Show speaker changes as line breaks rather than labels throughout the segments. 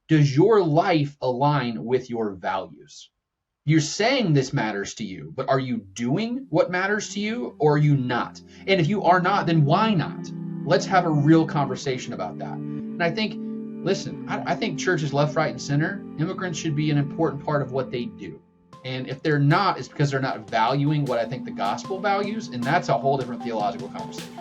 does your life align with your values? You're saying this matters to you, but are you doing what matters to you, or are you not? And if you are not, then why not? Let's have a real conversation about that. And I think, listen, I think churches left, right, and center, immigrants should be an important part of what they do. And if they're not, it's because they're not valuing what I think the gospel values, and that's a whole different theological conversation.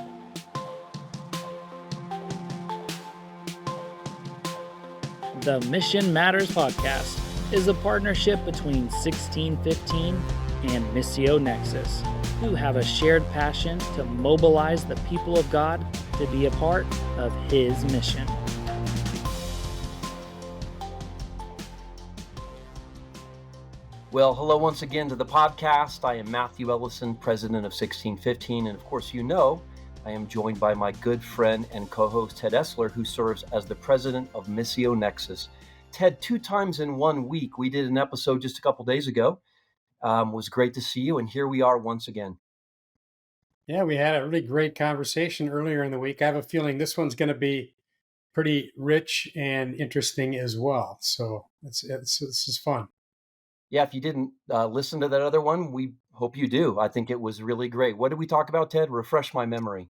The Mission Matters podcast is a partnership between 1615 and Missio Nexus, who have a shared passion to mobilize the people of God to be a part of His mission.
Well, hello once again to the podcast. I am Matthew Ellison, president of 1615, and of course you know I am joined by my good friend and co-host Ted Essler, who serves as the president of Missio Nexus. Ted, 2 times in 1 week. We did an episode just a couple days ago. It was great to see you, and here we are once again.
Yeah, we had a really great conversation earlier in the week. I have a feeling this one's going to be pretty rich and interesting as well. So this is fun.
Yeah, if you didn't listen to that other one, we hope you do. I think it was really great. What did we talk about, Ted? Refresh my memory.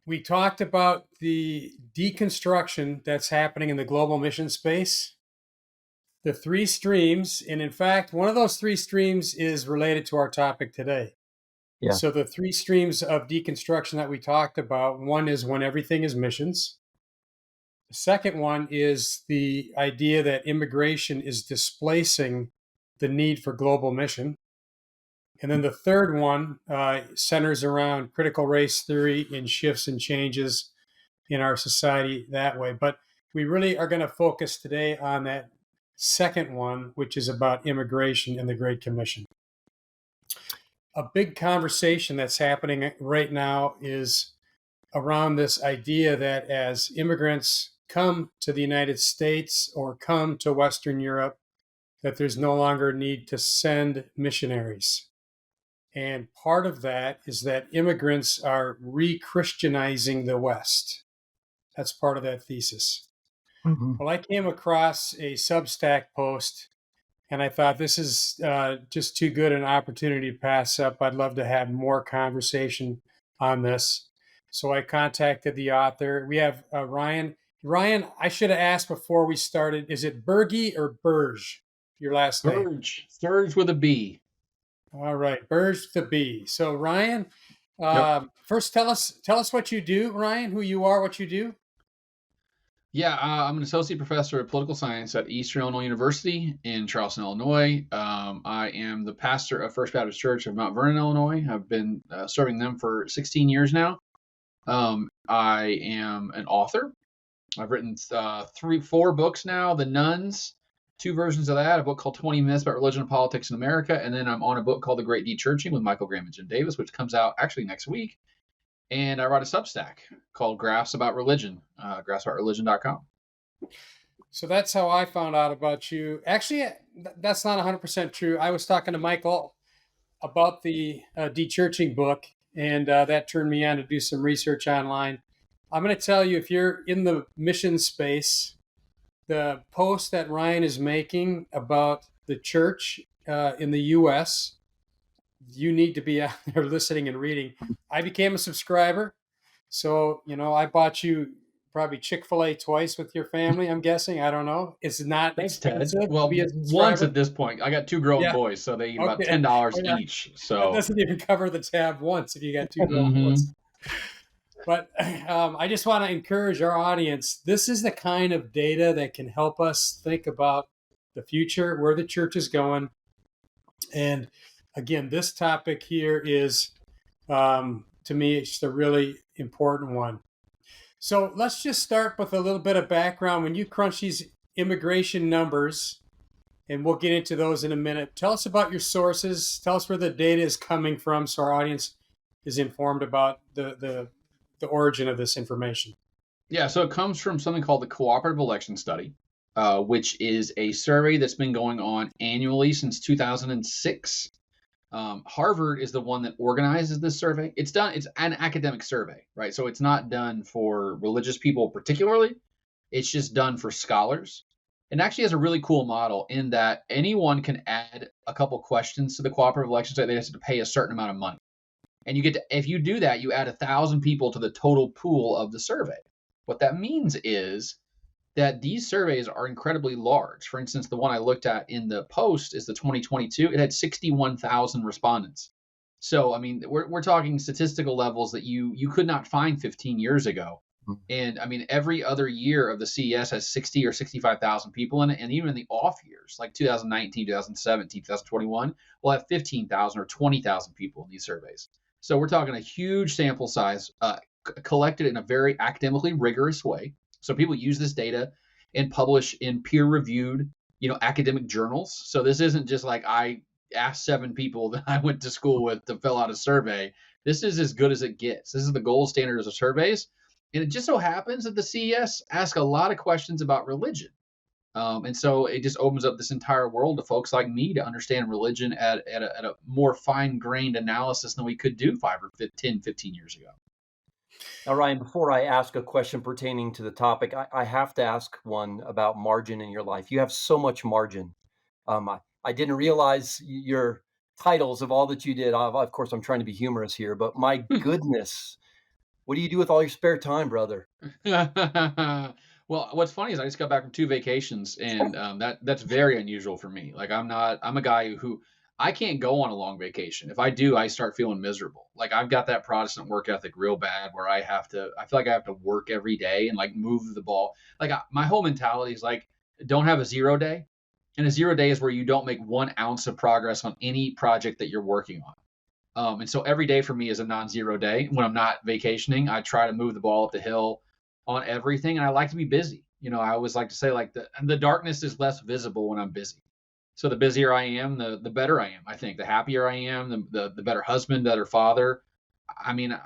We talked about the deconstruction that's happening in the global mission space, the 3 streams, and in fact, one of those 3 streams is related to our topic today.
Yeah.
So the 3 streams of deconstruction that we talked about, one is when everything is missions. The second one is the idea that immigration is displacing the need for global mission. And then the third one centers around critical race theory and shifts and changes in our society that way. But we really are going to focus today on that second one, which is about immigration and the Great Commission. A big conversation that's happening right now is around this idea that as immigrants come to the United States or come to Western Europe, that there's no longer a need to send missionaries. And part of that is that immigrants are re-Christianizing the West. That's part of that thesis. Mm-hmm. Well, I came across a Substack post, and I thought this is just too good an opportunity to pass up. I'd love to have more conversation on this. So I contacted the author. We have Ryan. Ryan, I should have asked before we started, is it Burge or Burge, your last name?
Burge. Burge with a B.
All right, Burge the B. So Ryan, First tell us what you do, Ryan, who you are, what you do.
Yeah, I'm an associate professor of political science at Eastern Illinois University in Charleston, Illinois. I am the pastor of First Baptist Church of Mount Vernon, Illinois. I've been serving them for 16 years now. I am an author. I've written 4 books now. The Nuns, 2 versions of that, a book called 20 Myths About Religion and Politics in America, and then I'm on a book called The Great Dechurching with Michael Graham and Jim Davis, which comes out actually next week. And I write a Substack called Graphs About Religion, graphsaboutreligion.com.
So that's how I found out about you. Actually, that's not 100% true. I was talking to Michael about the Dechurching book, and that turned me on to do some research online. I'm going to tell you, if you're in the mission space, the post that Ryan is making about the church in the U.S., you need to be out there listening and reading. I became a subscriber. So, I bought you probably Chick-fil-A twice with your family, I'm guessing. I don't know. It's not expensive.
Ted. Well, once at this point. I got 2 grown boys, so they eat about $10 each. So
that doesn't even cover the tab once if you got 2 grown boys. But I just want to encourage our audience. This is the kind of data that can help us think about the future, where the church is going. And again, this topic here is, to me, it's just a really important one. So let's just start with a little bit of background. When you crunch these immigration numbers, and we'll get into those in a minute, tell us about your sources. Tell us where the data is coming from so our audience is informed about the origin of this information.
Yeah, so it comes from something called the Cooperative Election Study, which is a survey that's been going on annually since 2006. Harvard is the one that organizes this survey. It's an academic survey, right? So it's not done for religious people particularly. It's just done for scholars. It actually has a really cool model in that anyone can add a couple questions to the cooperative election site. They just have to pay a certain amount of money. And you get to, if you do that, you add 1,000 people to the total pool of the survey. What that means is that these surveys are incredibly large. For instance, the one I looked at in the Post is the 2022. It had 61,000 respondents. So, I mean, we're talking statistical levels that you could not find 15 years ago. And I mean, every other year of the CES has 60 or 65,000 people in it. And even in the off years, like 2019, 2017, 2021, we'll have 15,000 or 20,000 people in these surveys. So we're talking a huge sample size collected in a very academically rigorous way. So people use this data and publish in peer-reviewed, academic journals. So this isn't just like I asked 7 people that I went to school with to fill out a survey. This is as good as it gets. This is the gold standard of surveys. And it just so happens that the CES ask a lot of questions about religion. And so it just opens up this entire world to folks like me to understand religion at a more fine-grained analysis than we could do 5 or 15 years ago.
Now, Ryan, before I ask a question pertaining to the topic, I have to ask one about margin in your life. You have so much margin. I didn't realize your titles of all that you did. Of course, I'm trying to be humorous here, but my goodness, what do you do with all your spare time, brother?
Well, what's funny is I just got back from 2 vacations, and that's very unusual for me. Like I'm a guy who I can't go on a long vacation. If I do, I start feeling miserable. Like I've got that Protestant work ethic real bad where I feel like I have to work every day and like move the ball. Like my whole mentality is like, don't have a 0 day. And a 0 day is where you don't make 1 ounce of progress on any project that you're working on. And so every day for me is a non-0 day. When I'm not vacationing, I try to move the ball up the hill on everything. And I like to be busy. I always like to say like the darkness is less visible when I'm busy. So the busier I am, the better I am. I think the happier I am, the better husband, better father. I mean,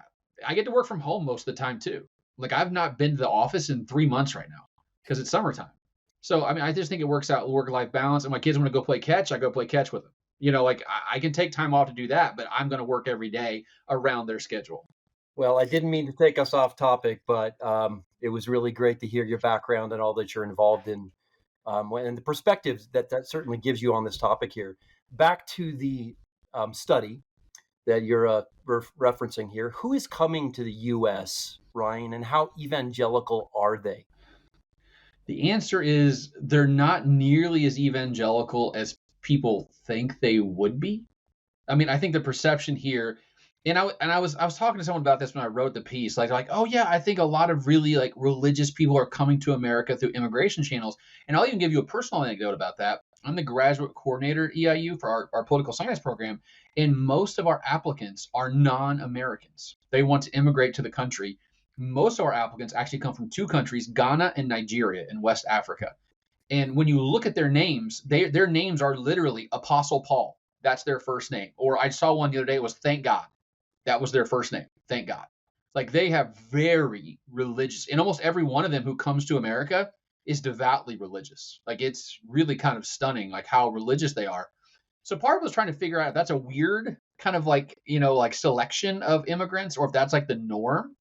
I get to work from home most of the time too. Like I've not been to the office in 3 months right now because it's summertime. So, I mean, I just think it works out work-life balance. And my kids want to go play catch, I go play catch with them. Like I can take time off to do that, but I'm going to work every day around their schedule.
Well, I didn't mean to take us off topic, but it was really great to hear your background and all that you're involved in, and the perspectives that certainly gives you on this topic here. Back to the study that you're referencing here. Who is coming to the U.S., Ryan, and how evangelical are they?
The answer is they're not nearly as evangelical as people think they would be. I mean, I think the perception here, and I was talking to someone about this when I wrote the piece, like, oh yeah, I think a lot of really like religious people are coming to America through immigration channels. And I'll even give you a personal anecdote about that. I'm the graduate coordinator at EIU for our political science program, and most of our applicants are non-Americans. They want to immigrate to the country. Most of our applicants actually come from 2 countries, Ghana and Nigeria in West Africa. And when you look at their names, their names are literally Apostle Paul. That's their first name. Or I saw one the other day, it was Thank God. That was their first name. Thank God. Like they have very religious, and almost every one of them who comes to America is devoutly religious. Like it's really kind of stunning, like how religious they are. So part of it was trying to figure out if that's a weird kind of like, like selection of immigrants, or if that's like the norm.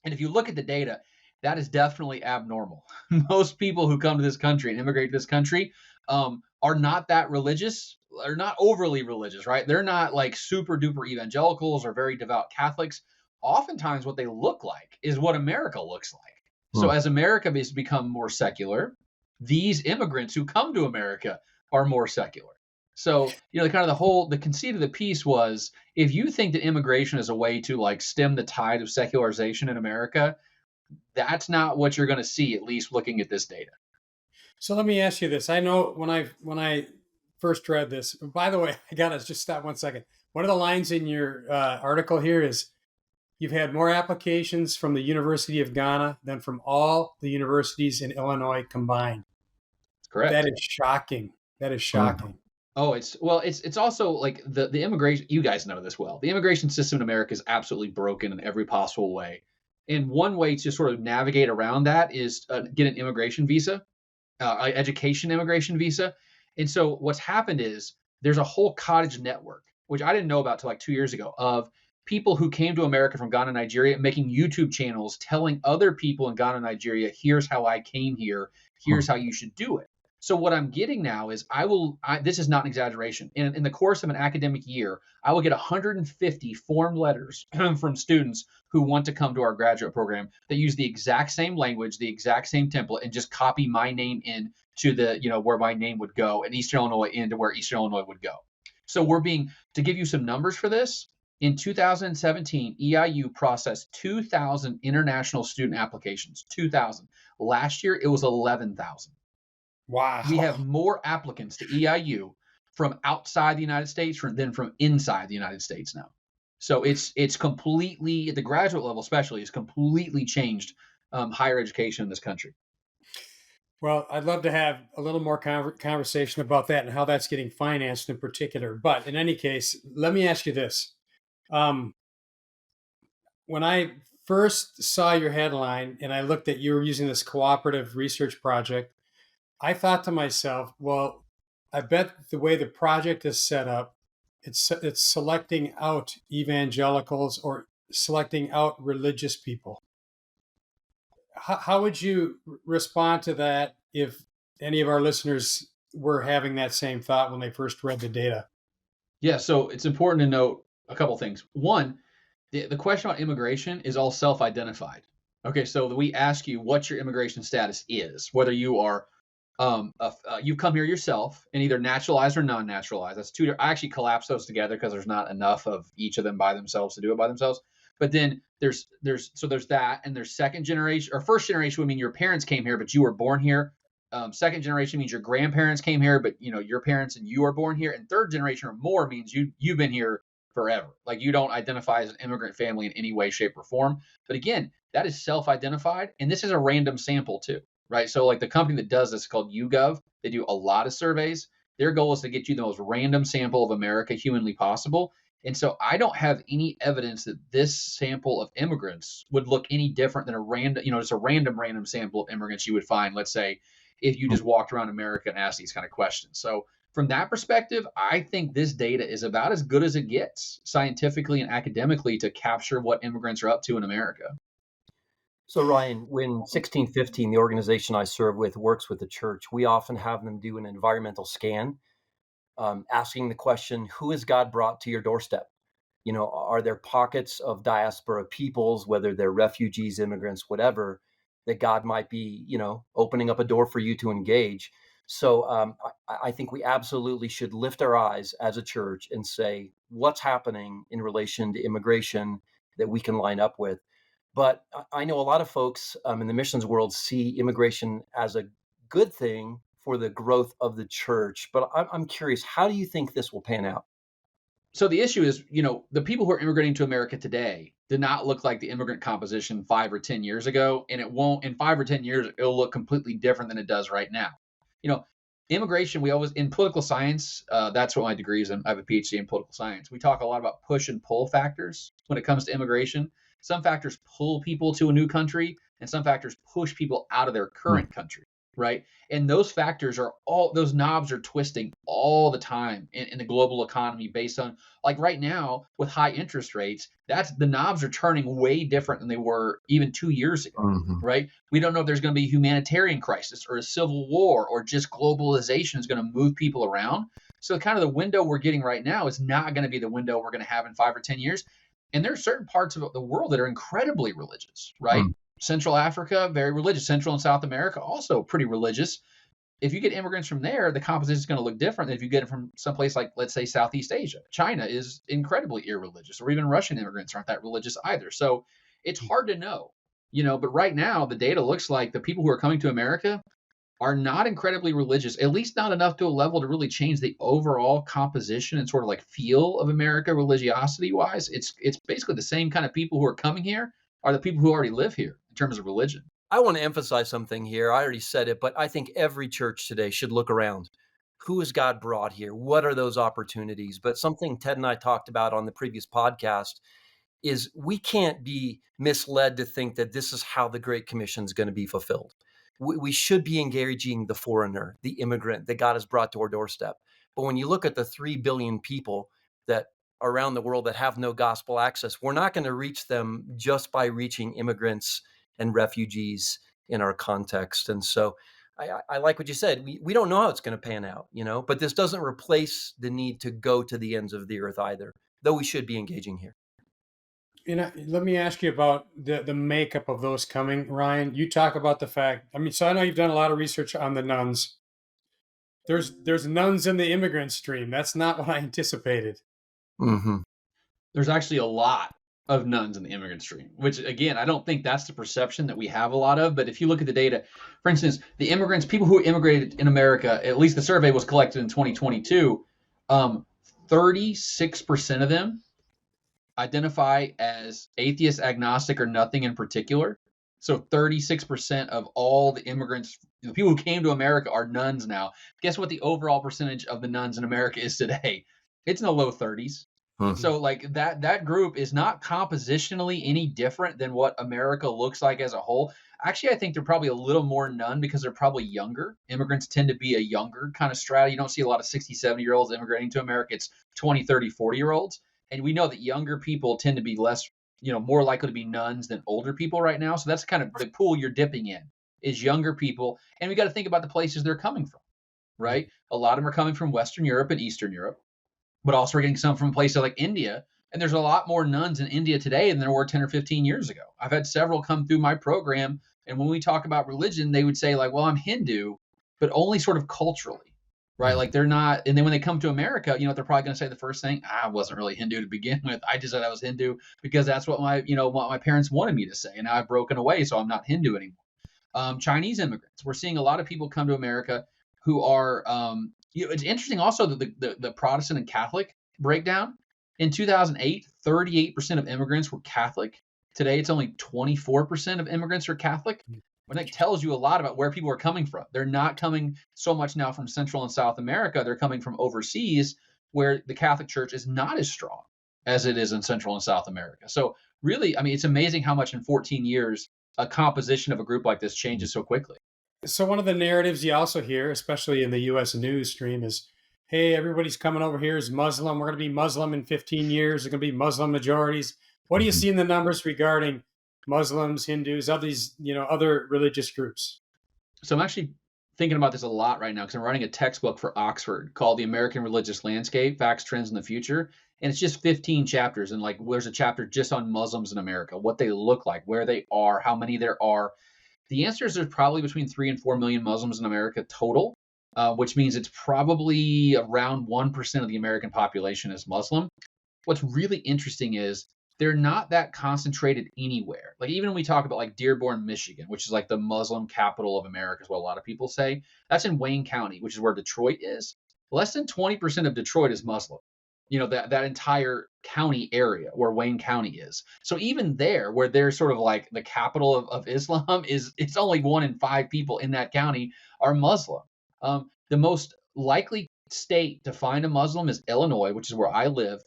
And if you look at the data, that is definitely abnormal. Most people who come to this country and immigrate to this country are not that religious, are not overly religious, right? They're not like super duper evangelicals or very devout Catholics. Oftentimes what they look like is what America looks like. So as America has become more secular, these immigrants who come to America are more secular. So, the conceit of the piece was, if you think that immigration is a way to like stem the tide of secularization in America, that's not what you're going to see, at least looking at this data.
So let me ask you this. I know when I first read this, by the way, I got to just stop 1 second. One of the lines in your article here is, you've had more applications from the University of Ghana than from all the universities in Illinois combined.
That's correct.
That is shocking. That is shocking.
Oh, it's also like the immigration, you guys know this well. The immigration system in America is absolutely broken in every possible way. And one way to sort of navigate around that is get an immigration visa, education immigration visa. And so what's happened is there's a whole cottage network, which I didn't know about till like 2 years ago, of people who came to America from Ghana, Nigeria, making YouTube channels telling other people in Ghana, Nigeria, here's how I came here, here's how you should do it. So what I'm getting now is this is not an exaggeration. In the course of an academic year, I will get 150 form letters from students who want to come to our graduate program that use the exact same language, the exact same template, and just copy my name in to the, where my name would go, and Eastern Illinois into where Eastern Illinois would go. So to give you some numbers for this, in 2017, EIU processed 2,000 international student applications, 2,000. Last year, it was 11,000.
Wow.
We have more applicants to EIU from outside the United States than from inside the United States now. So it's completely, at the graduate level especially, it's completely changed higher education in this country.
Well, I'd love to have a little more conversation about that and how that's getting financed in particular. But in any case, let me ask you this. When I first saw your headline and I looked at you were using this cooperative research project, I thought to myself, well, I bet the way the project is set up, it's selecting out evangelicals or selecting out religious people. How would you respond to that if any of our listeners were having that same thought when they first read the data?
Yeah, so it's important to note a couple things. One, the question about immigration is all self-identified. Okay, so we ask you what your immigration status is, whether you are you've come here yourself and either naturalized or non-naturalized. That's two. I actually collapse those together because there's not enough of each of them by themselves to do it by themselves. But then there's that, and there's second generation or first generation would mean your parents came here, but you were born here. Second generation means your grandparents came here, but your parents and you were born here. And third generation or more means you've been here forever. Like you don't identify as an immigrant family in any way, shape, or form. But again, that is self-identified, and this is a random sample too. Right. So like the company that does this is called YouGov. They do a lot of surveys. Their goal is to get you the most random sample of America humanly possible. And so I don't have any evidence that this sample of immigrants would look any different than a random, just a random sample of immigrants you would find, let's say, if you just walked around America and asked these kind of questions. So from that perspective, I think this data is about as good as it gets scientifically and academically to capture what immigrants are up to in America.
So Ryan, when 1615, the organization I serve with, works with the church, we often have them do an environmental scan, asking the question, who has God brought to your doorstep? Are there pockets of diaspora peoples, whether they're refugees, immigrants, whatever, that God might be, opening up a door for you to engage? So I think we absolutely should lift our eyes as a church and say, what's happening in relation to immigration that we can line up with? But I know a lot of folks in the missions world see immigration as a good thing for the growth of the church. But I'm curious, how do you think this will pan out?
So the issue is, the people who are immigrating to America today did not look like the immigrant composition 5 or 10 years ago. And it won't, in 5 or 10 years, it'll look completely different than it does right now. Immigration, in political science, that's what my degree is in. I have a PhD in political science. We talk a lot about push and pull factors when it comes to immigration. Some factors pull people to a new country, and some factors push people out of their current country, right? And those those knobs are twisting all the time in the global economy based on, like right now with high interest rates, the knobs are turning way different than they were even 2 years ago, right? We don't know if there's going to be a humanitarian crisis or a civil war or just globalization is going to move people around. So kind of the window we're getting right now is not going to be the window we're going to have in 5 or 10 years. And there are certain parts of the world that are incredibly religious, right? Central Africa, very religious. Central and South America, also pretty religious. If you get immigrants from there, the composition is going to look different than if you get it from someplace like, let's say, Southeast Asia. China is incredibly irreligious, or even Russian immigrants aren't that religious either. So it's hard to know, but right now the data looks like the people who are coming to America are not incredibly religious, at least not enough to a level to really change the overall composition and sort of like feel of America religiosity wise. It's basically the same kind of people who are coming here are the people who already live here in terms of religion.
I want to emphasize something here. I already said it, but I think every church today should look around. Who has God brought here? What are those opportunities? But something Ted and I talked about on the previous podcast is we can't be misled to think that this is how the Great Commission is going to be fulfilled. We should be engaging the foreigner, the immigrant that God has brought to our doorstep. But when you look at the 3 billion people that are around the world that have no gospel access, we're not going to reach them just by reaching immigrants and refugees in our context. And so I like what you said. We don't know how it's going to pan out, but this doesn't replace the need to go to the ends of the earth either, though we should be engaging here.
Let me ask you about the makeup of those coming, Ryan. You talk about the fact, so I know you've done a lot of research on the nuns. There's nuns in the immigrant stream. That's not what I anticipated.
Mm-hmm.
There's actually a lot of nuns in the immigrant stream, which again, I don't think that's the perception that we have a lot of. But if you look at the data, for instance, the immigrants, people who immigrated in America, at least the survey was collected in 2022, 36% of them identify as atheist, agnostic, or nothing in particular. So 36% of all the immigrants, the people who came to America, are nuns now. Guess what the overall percentage of the nuns in America is today? It's in the low 30s.
Mm-hmm.
So like that group is not compositionally any different than what America looks like as a whole. Actually, I think they're probably a little more nun because they're probably younger. Immigrants tend to be a younger kind of strata. You don't see a lot of 60, 70-year-olds immigrating to America. It's 20, 30, 40-year-olds. And we know that younger people tend to be less, more likely to be nuns than older people right now. So that's kind of the pool you're dipping in, is younger people. And we got to think about the places they're coming from, right? A lot of them are coming from Western Europe and Eastern Europe, but also we're getting some from places like India. And there's a lot more nuns in India today than there were 10 or 15 years ago. I've had several come through my program. And when we talk about religion, they would say like, well, I'm Hindu, but only sort of culturally. Right. Like they're not. And then when they come to America, they're probably going to say the first thing, I wasn't really Hindu to begin with. I just said I was Hindu because that's what my parents wanted me to say. And now I've broken away. So I'm not Hindu anymore. Chinese immigrants. We're seeing a lot of people come to America who are it's interesting also that the Protestant and Catholic breakdown. In 2008, 38% of immigrants were Catholic. Today, it's only 24% of immigrants are Catholic. And that tells you a lot about where people are coming from. They're not coming so much now from Central and South America. They're coming from overseas where the Catholic Church is not as strong as it is in Central and South America. So really, it's amazing how much in 14 years a composition of a group like this changes so quickly.
So one of the narratives you also hear, especially in the U.S. news stream, is, hey, everybody's coming over here is Muslim. We're going to be Muslim in 15 years. There's going to be Muslim majorities. What do you see in the numbers regarding Muslims, Hindus, of these, other religious groups?
So I'm actually thinking about this a lot right now because I'm writing a textbook for Oxford called The American Religious Landscape, Facts, Trends, in the Future. And it's just 15 chapters. And there's a chapter just on Muslims in America, what they look like, where they are, how many there are. The answer is there's probably between 3 and 4 million Muslims in America total, which means it's probably around 1% of the American population is Muslim. What's really interesting is they're not that concentrated anywhere. Like even when we talk about like Dearborn, Michigan, which is like the Muslim capital of America, is what a lot of people say. That's in Wayne County, which is where Detroit is. Less than 20% of Detroit is Muslim. That entire county area where Wayne County is. So even there, where they're sort of like the capital of Islam, it's only 1 in 5 people in that county are Muslim. The most likely state to find a Muslim is Illinois, which is where I live.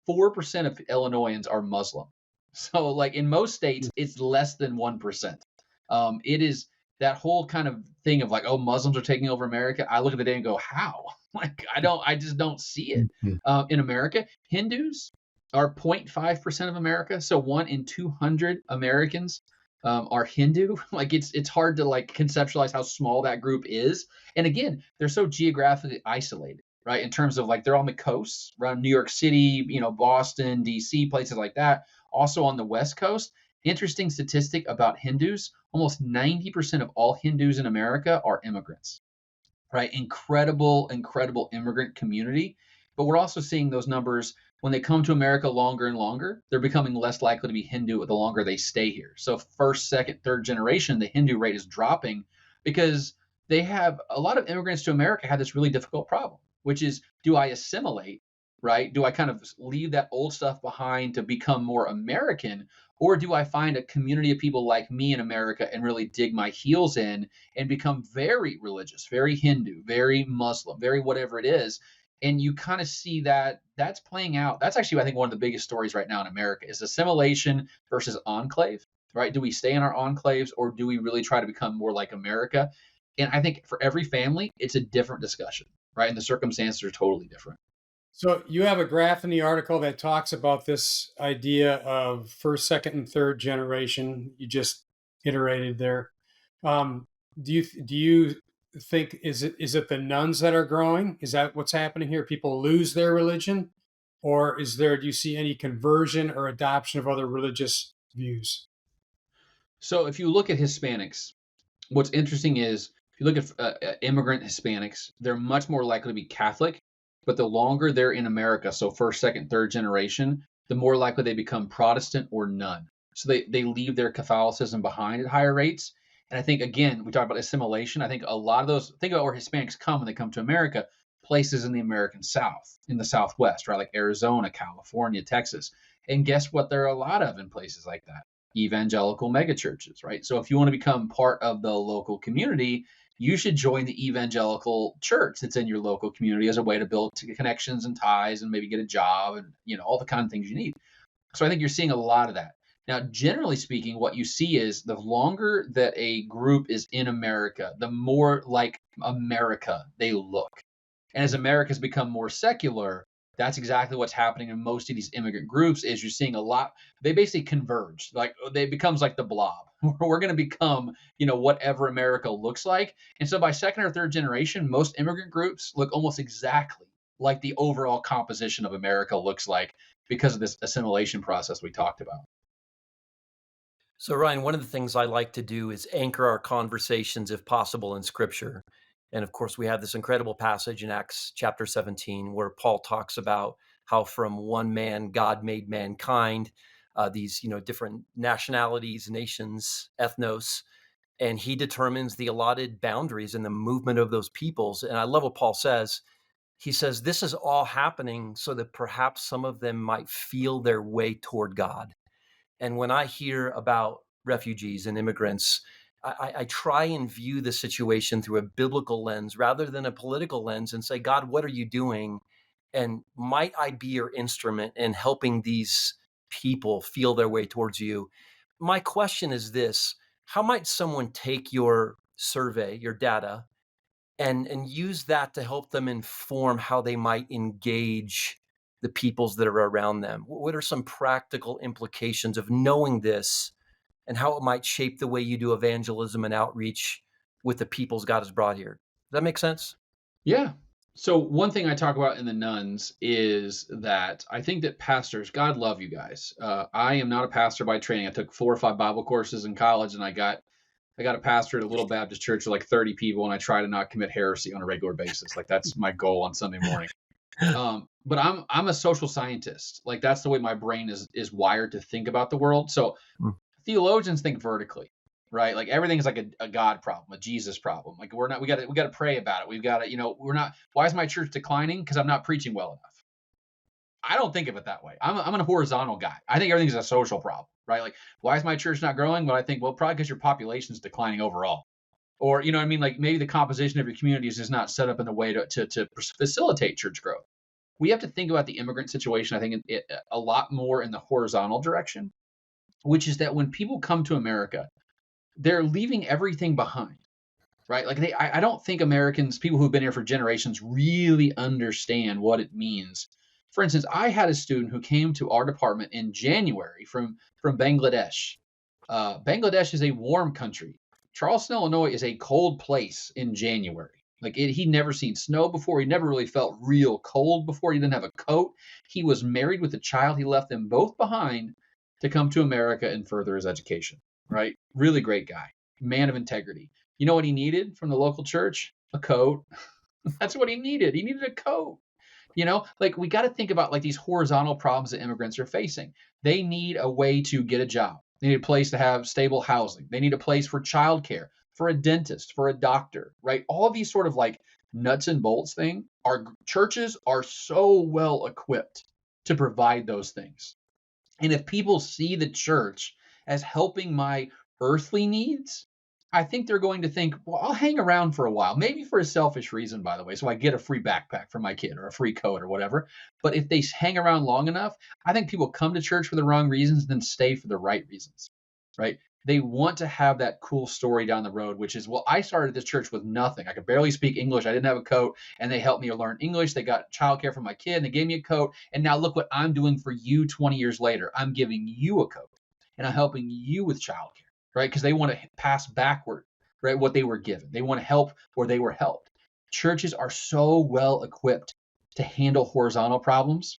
4% of Illinoisans are Muslim. So like in most states, it's less than 1%. It is that whole kind of thing of like, oh, Muslims are taking over America. I look at the data and go, how? I just don't see it in America. Hindus are 0.5% of America. So 1 in 200 Americans are Hindu. It's hard to conceptualize how small that group is. And again, they're so geographically isolated. Right, in terms of they're on the coast around New York City, Boston, DC, places like that. Also on the West Coast. Interesting statistic about Hindus: almost 90% of all Hindus in America are immigrants. Right, incredible immigrant community. But we're also seeing those numbers when they come to America longer and longer. They're becoming less likely to be Hindu the longer they stay here. So first, second, third generation, the Hindu rate is dropping because they have a lot of immigrants to America have this really difficult problem, which is, do I assimilate, right? Do I kind of leave that old stuff behind to become more American? Or do I find a community of people like me in America and really dig my heels in and become very religious, very Hindu, very Muslim, very whatever it is? And you kind of see that that's playing out. That's actually, I think, one of the biggest stories right now in America is assimilation versus enclave, right? Do we stay in our enclaves or do we really try to become more like America? And I think for every family, it's a different discussion. Right, and the circumstances are totally different.
So you have a graph in the article that talks about this idea of first, second, and third generation. You just iterated there. Do you think, is it the nuns that are growing? Is that what's happening here? People lose their religion, or do you see any conversion or adoption of other religious views?
So if you look at Hispanics, what's interesting is if you look at immigrant Hispanics, they're much more likely to be Catholic, but the longer they're in America, so first, second, third generation, the more likely they become Protestant or none. So they leave their Catholicism behind at higher rates. And I think, again, we talk about assimilation. I think a lot of those, think about where Hispanics come when they come to America, places in the American South, in the Southwest, right? Like Arizona, California, Texas. And guess what? There are a lot of in places like that evangelical megachurches, right? So if you want to become part of the local community, you should join the evangelical church that's in your local community as a way to build connections and ties and maybe get a job and all the kind of things you need. So I think you're seeing a lot of that. Now, generally speaking, what you see is the longer that a group is in America, the more like America they look. And as America's become more secular, that's exactly what's happening in most of these immigrant groups is you're seeing a lot, they basically converge. Like they becomes like the blob. We're going to become, whatever America looks like. And so by second or third generation, most immigrant groups look almost exactly like the overall composition of America looks like because of this assimilation process we talked about.
So, Ryan, one of the things I like to do is anchor our conversations, if possible, in Scripture. And of course, we have this incredible passage in Acts chapter 17 where Paul talks about how from one man God made mankind, these different nationalities, nations, ethnos, and he determines the allotted boundaries and the movement of those peoples. And I love what Paul says. He says this is all happening so that perhaps some of them might feel their way toward God. And when I hear about refugees and immigrants, I try and view the situation through a biblical lens rather than a political lens and say, God, what are you doing? And might I be your instrument in helping these people feel their way towards you? My question is this: how might someone take your survey, your data, and use that to help them inform how they might engage the peoples that are around them? What are some practical implications of knowing this and how it might shape the way you do evangelism and outreach with the peoples God has brought here? Does that make sense?
Yeah. So one thing I talk about in the nuns is that I think that pastors, God love you guys. I am not a pastor by training. I took 4 or 5 Bible courses in college, and I got a pastor at a little Baptist church with like 30 people, and I try to not commit heresy on a regular basis. Like that's my goal on Sunday morning. But I'm a social scientist. Like that's the way my brain is wired to think about the world. So theologians think vertically, right? Like everything is like a God problem, a Jesus problem. Like we got to pray about it. We've got to, we're not, why is my church declining? Because I'm not preaching well enough. I don't think of it that way. I'm a horizontal guy. I think everything's a social problem, right? Like, why is my church not growing? Well, I think, well, probably because your population is declining overall. Or, you know what I mean? Like maybe the composition of your community is just not set up in a way to facilitate church growth. We have to think about the immigrant situation, I think, a lot more in the horizontal direction, which is that when people come to America, they're leaving everything behind, right? Like I don't think Americans, people who've been here for generations, really understand what it means. For instance, I had a student who came to our department in January from Bangladesh. Bangladesh is a warm country. Charleston, Illinois is a cold place in January. He'd never seen snow before. He never really felt real cold before. He didn't have a coat. He was married with a child. He left them both behind to come to America and further his education, right? Really great guy, man of integrity. You know what he needed from the local church? A coat. That's what he needed. He needed a coat. We got to think about like these horizontal problems that immigrants are facing. They need a way to get a job. They need a place to have stable housing. They need a place for childcare, for a dentist, for a doctor, right? All of these sort of like nuts and bolts thing. Our churches are so well equipped to provide those things. And if people see the church as helping my earthly needs, I think they're going to think, well, I'll hang around for a while, maybe for a selfish reason, by the way, so I get a free backpack for my kid or a free coat or whatever. But if they hang around long enough, I think people come to church for the wrong reasons and then stay for the right reasons, right? They want to have that cool story down the road, which is, well, I started this church with nothing. I could barely speak English. I didn't have a coat, and they helped me learn English. They got childcare for my kid, and they gave me a coat. And now look what I'm doing for you 20 years later. I'm giving you a coat, and I'm helping you with childcare, right? Because they want to pass backward right? What they were given. They want to help where they were helped. Churches are so well equipped to handle horizontal problems,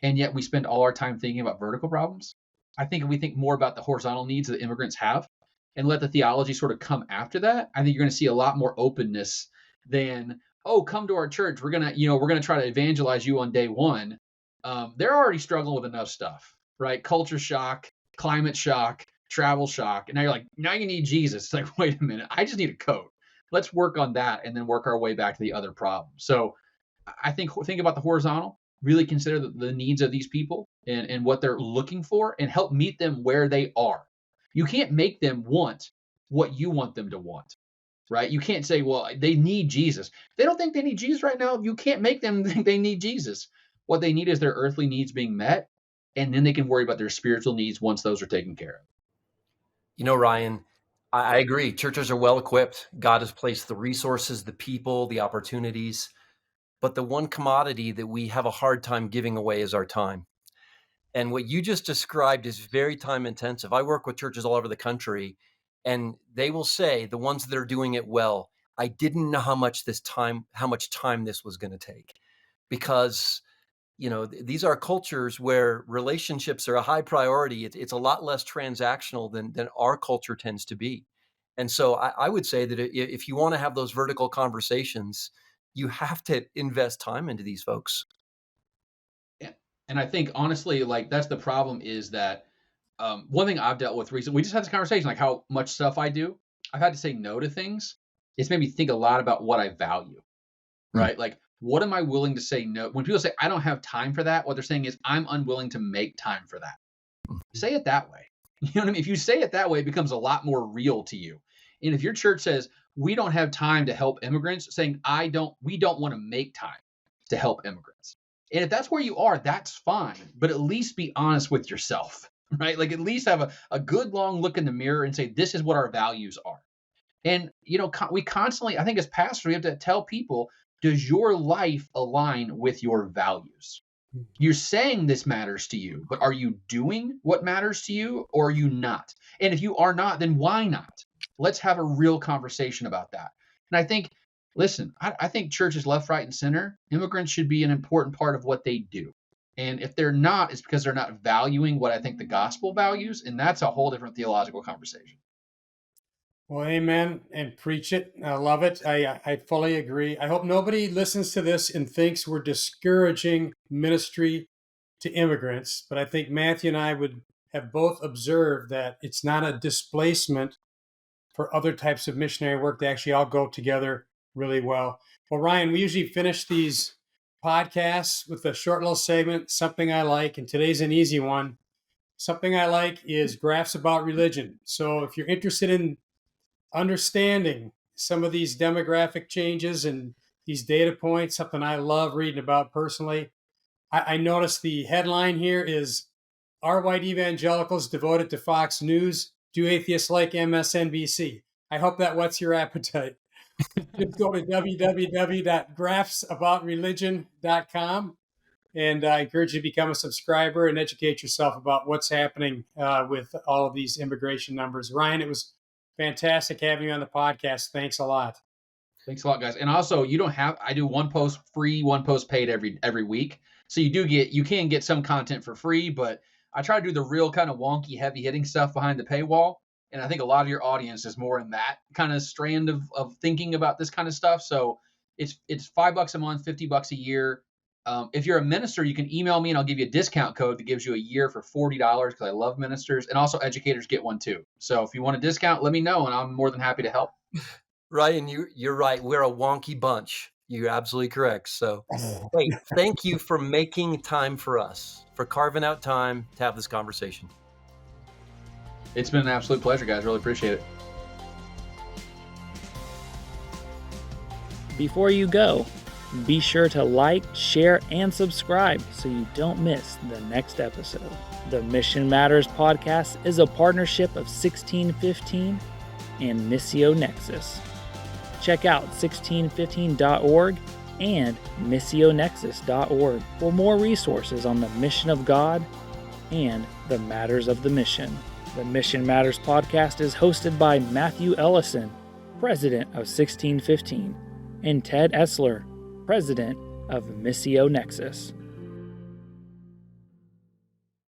and yet we spend all our time thinking about vertical problems. I think if we think more about the horizontal needs that immigrants have and let the theology sort of come after that, I think you're going to see a lot more openness than, oh, come to our church. We're going to try to evangelize you on day one. They're already struggling with enough stuff, right? Culture shock, climate shock, travel shock. And now you're like, now you need Jesus. It's like, wait a minute, I just need a coat. Let's work on that and then work our way back to the other problems. So I think about the horizontal, really consider the needs of these people and what they're looking for and help meet them where they are. You can't make them want what you want them to want, right? You can't say, well, they need Jesus. They don't think they need Jesus right now. You can't make them think they need Jesus. What they need is their earthly needs being met, and then they can worry about their spiritual needs once those are taken care of.
You know, Ryan, I agree. Churches are well equipped. God has placed the resources, the people, the opportunities. But the one commodity that we have a hard time giving away is our time. And what you just described is very time intensive. I work with churches all over the country, and they will say, the ones that are doing it well, I didn't know how much time this was going to take, because these are cultures where relationships are a high priority. It's a lot less transactional than our culture tends to be. And so I would say that if you want to have those vertical conversations, you have to invest time into these folks.
And I think, honestly, like, that's the problem, is that one thing I've dealt with recently, we just had this conversation, like how much stuff I do. I've had to say no to things. It's made me think a lot about what I value, right? Like, what am I willing to say no? When people say, I don't have time for that, what they're saying is, I'm unwilling to make time for that. Say it that way. You know what I mean? If you say it that way, it becomes a lot more real to you. And if your church says, we don't have time to help immigrants, saying, we don't want to make time to help immigrants. And if that's where you are, that's fine. But at least be honest with yourself, right? Like, at least have a good long look in the mirror and say, this is what our values are. And, we constantly, I think as pastors, we have to tell people, does your life align with your values? You're saying this matters to you, but are you doing what matters to you, or are you not? And if you are not, then why not? Let's have a real conversation about that. And I think, listen, I think churches left, right, and center, immigrants should be an important part of what they do. And if they're not, it's because they're not valuing what I think the gospel values. And that's a whole different theological conversation.
Well, amen, and preach it. I love it. I fully agree. I hope nobody listens to this and thinks we're discouraging ministry to immigrants. But I think Matthew and I would have both observed that it's not a displacement for other types of missionary work. They actually all go together really well. Well, Ryan, we usually finish these podcasts with a short little segment, something I like, and today's an easy one. Something I like is graphs about religion. So if you're interested in understanding some of these demographic changes and these data points, something I love reading about personally, I noticed the headline here is, "Are white evangelicals devoted to Fox News? Do atheists like MSNBC?" I hope that whets your appetite. Just go to www.graphsaboutreligion.com, and I encourage you to become a subscriber and educate yourself about what's happening with all of these immigration numbers. Ryan, it was fantastic having you on the podcast. Thanks a lot.
Thanks a lot, guys. And also, I do one post free, one post paid every week. So you can get some content for free, but I try to do the real kind of wonky, heavy hitting stuff behind the paywall. And I think a lot of your audience is more in that kind of strand of thinking about this kind of stuff. So it's $5 a month, $50 a year. If you're a minister, you can email me and I'll give you a discount code that gives you a year for $40, because I love ministers, and also educators get one too. So if you want a discount, let me know and I'm more than happy to help.
Ryan, you're right. We're a wonky bunch. You're absolutely correct. So, hey, thank you for making time for us, for carving out time to have this conversation.
It's been an absolute pleasure, guys. Really appreciate it.
Before you go, be sure to like, share, and subscribe so you don't miss the next episode. The Mission Matters podcast is a partnership of 1615 and Missio Nexus. Check out 1615.org and missionexus.org for more resources on the mission of God and the matters of the mission. The Mission Matters podcast is hosted by Matthew Ellison, president of 1615, and Ted Esler, president of Missio Nexus.